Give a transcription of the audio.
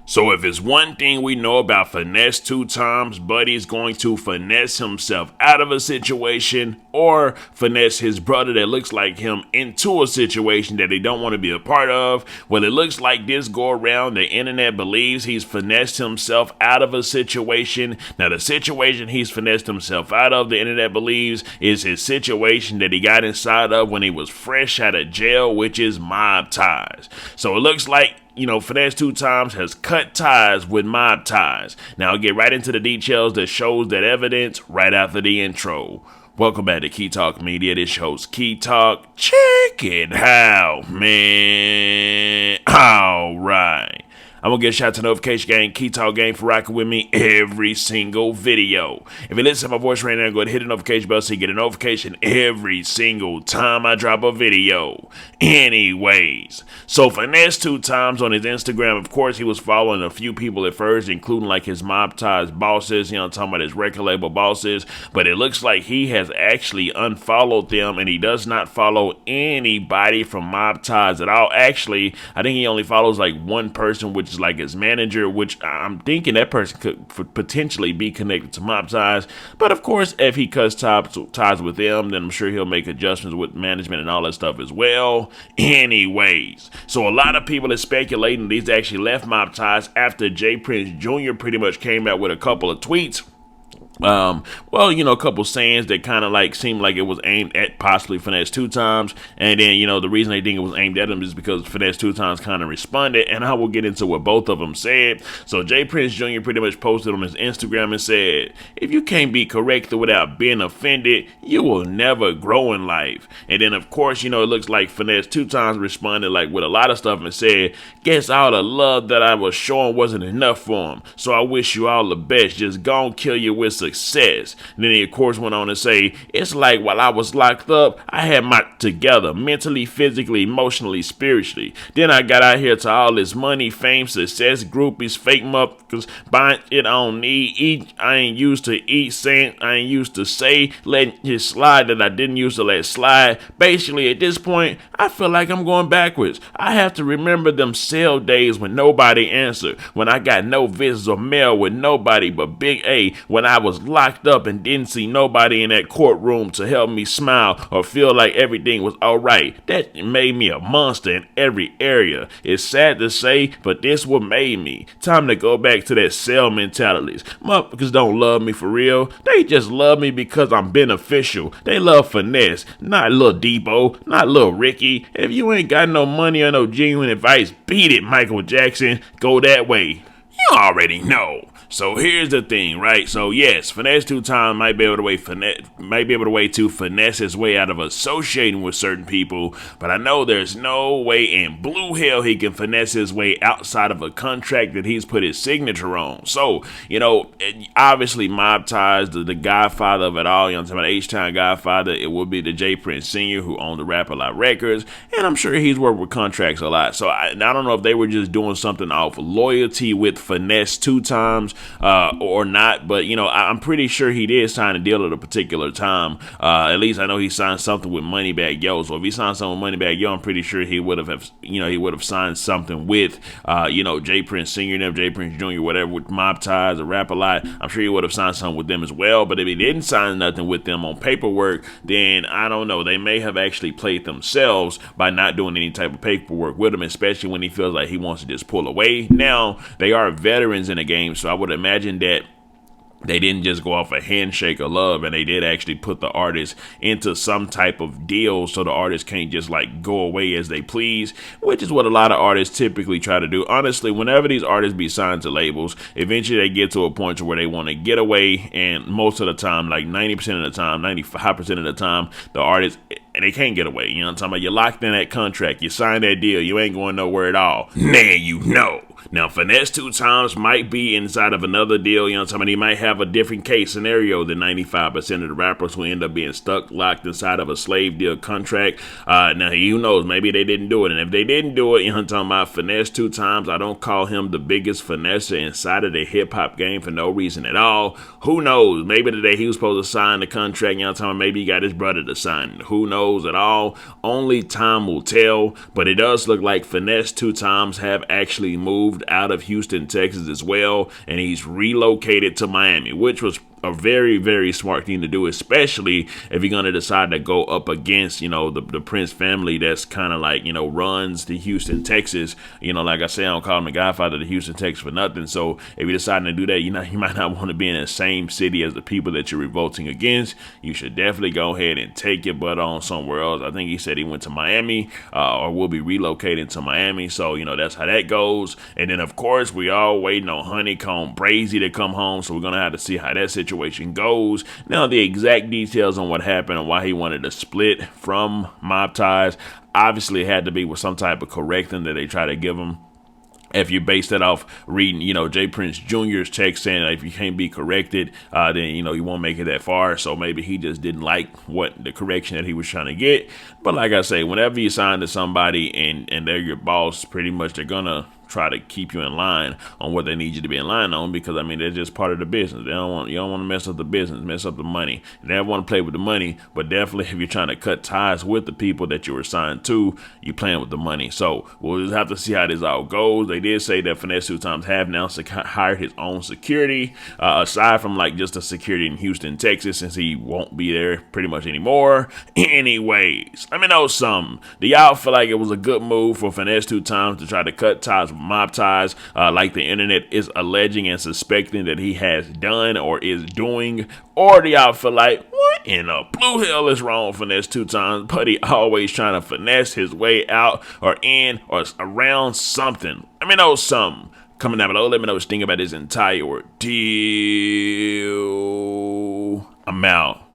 So if it's one thing we know about Finesse2tymes, Buddy's going to finesse himself out of a situation or finesse his brother that looks like him into a situation that they don't want to be a part of. Well, it looks like this go around, the internet believes he's finessed himself out of a situation. Now, the situation he's finessed himself out of, the internet believes, is his situation that he got inside of when he was fresh out of jail, which is MobTies. So it looks like Finesse2tymes has cut ties with MobTies. Now I'll get right into the details that shows that evidence right after the intro. Welcome back to Key Talk Media. This host Key Talk. Check it out, man. Alright. I'm gonna get a shout out to Notification Gang, Key Talk Gang for rocking with me every single video. If you listen to my voice right now, go ahead and hit the notification bell so you get a notification every single time I drop a video. Anyways, so Finesse2tymes on his Instagram, of course, he was following a few people at first, including like his MobTies bosses, I'm talking about his record label bosses, but it looks like he has actually unfollowed them and he does not follow anybody from MobTies at all. Actually, I think he only follows like one person, which is like his manager, which I'm thinking that person could potentially be connected to MobTies. But of course, if he cuts ties with them, then I'm sure he'll make adjustments with management and all that stuff as well. Anyways, so a lot of people are speculating these actually left MobTies after J Prince Jr. pretty much came out with a couple of tweets. A couple sayings that kind of like seemed like it was aimed at possibly Finesse2tymes, and then the reason they think it was aimed at him is because Finesse2tymes kind of responded, and I will get into what both of them said. So J Prince Jr. pretty much posted on his Instagram and said, "If you can't be corrected without being offended, you will never grow in life." And then of course, it looks like Finesse2tymes responded like with a lot of stuff and said, "Guess all the love that I was showing wasn't enough for him. So I wish you all the best. Just gon' kill you with success." And then he of course went on to say, "It's like while I was locked up, I had my together mentally, physically, emotionally, spiritually. Then I got out here to all this money, fame, success, groupies, fake motherfuckers, buying it I don't need. I ain't used to eat, saying I ain't used to say, letting it slide that I didn't used to let slide. Basically, at this point, I feel like I'm going backwards. I have to remember them cell days when nobody answered, when I got no visits or mail with nobody but Big A, when I was locked up and didn't see nobody in that courtroom to help me smile or feel like everything was alright. That made me a monster in every area. It's sad to say, but this what made me. Time to go back to that cell mentalities. Motherfuckers don't love me for real. They just love me because I'm beneficial. They love finesse, not Lil Debo, not Lil Ricky. If you ain't got no money or no genuine advice, beat it, Michael Jackson. Go that way. You already know." So here's the thing, right? So yes, Finesse2tymes might be able to finesse his way out of associating with certain people, but I know there's no way in blue hell he can finesse his way outside of a contract that he's put his signature on. So, obviously MobTies, the godfather of it all, I'm talking about H-Town godfather, it would be the J Prince Sr. who owned the Rap-A-Lot Records, and I'm sure he's worked with contracts a lot. So I don't know if they were just doing something off loyalty with Finesse2tymes, or not, but I'm pretty sure he did sign a deal at a particular time. At least I know he signed something with Moneybagg Yo. So if he signed something with Moneybagg Yo, I'm pretty sure he would have signed something with J Prince Sr. J Prince Jr. whatever, with MobTies or Rap-A-Lot. I'm sure he would have signed something with them as well. But if he didn't sign nothing with them on paperwork, then I don't know. They may have actually played themselves by not doing any type of paperwork with him, especially when he feels like he wants to just pull away. Now they are veterans in the game, so I would imagine that they didn't just go off a handshake of love, and they did actually put the artist into some type of deal so the artist can't just like go away as they please, which is what a lot of artists typically try to do. Honestly, whenever these artists be signed to labels, eventually they get to a point where they want to get away, and most of the time, like 90% of the time, 95% of the time, the artist, and they can't get away. You know what I'm talking about? You're locked in that contract. You signed that deal. You ain't going nowhere at all. Now, Now, Finesse2tymes might be inside of another deal. You know what I'm talking about? He might have a different case scenario than 95% of the rappers who end up being stuck, locked inside of a slave deal contract. Now, who knows? Maybe they didn't do it. And if they didn't do it, you know what I'm talking about? Finesse2tymes, I don't call him the biggest finesser inside of the hip-hop game for no reason at all. Who knows? Maybe today he was supposed to sign the contract. You know what I'm talking about? Maybe he got his brother to sign it. Who knows? goes at all, only time will tell. But it does look like Finesse2tymes have actually moved out of Houston, Texas as well, and he's relocated to Miami, which was a very, very smart thing to do, especially if you're going to decide to go up against, the Prince family that's kind of like, runs the Houston, Texas. Like I say, I don't call him the Godfather of the Houston, Texas for nothing. So if you're deciding to do that, you might not want to be in the same city as the people that you're revolting against. You should definitely go ahead and take your butt on somewhere else. I think he said he went to Miami, or will be relocating to Miami. So, that's how that goes. And then, of course, we all waiting on Honeycomb Brazy to come home. So we're going to have to see how that situation goes. Now, the exact details on what happened and why he wanted to split from MobTies obviously had to be with some type of correcting that they try to give him. If you base that off reading, Jay Prince Jr.'s text saying that if you can't be corrected, then, you won't make it that far. So maybe he just didn't like what the correction that he was trying to get. But like I say, whenever you sign to somebody and they're your boss, pretty much they're going to try to keep you in line on what they need you to be in line on, because they're just part of the business. You don't want to mess up the business, mess up the money. They never want to play with the money, but definitely if you're trying to cut ties with the people that you were signed to, you're playing with the money. So we'll just have to see how this all goes. They did say that Finesse2tymes have now hired his own security, aside from like just the security in Houston, Texas, since he won't be there pretty much anymore. Anyways, let me know something. Do y'all feel like it was a good move for Finesse2tymes to try to cut ties with MobTies, like the internet is alleging and suspecting that he has done or is doing? Or do y'all feel like, what in the blue hell is wrong with Finesse2tymes? But he always trying to finesse his way out or in or around something. Let me know something. Comment down below. Let me know what you think about this entire ordeal. I'm out.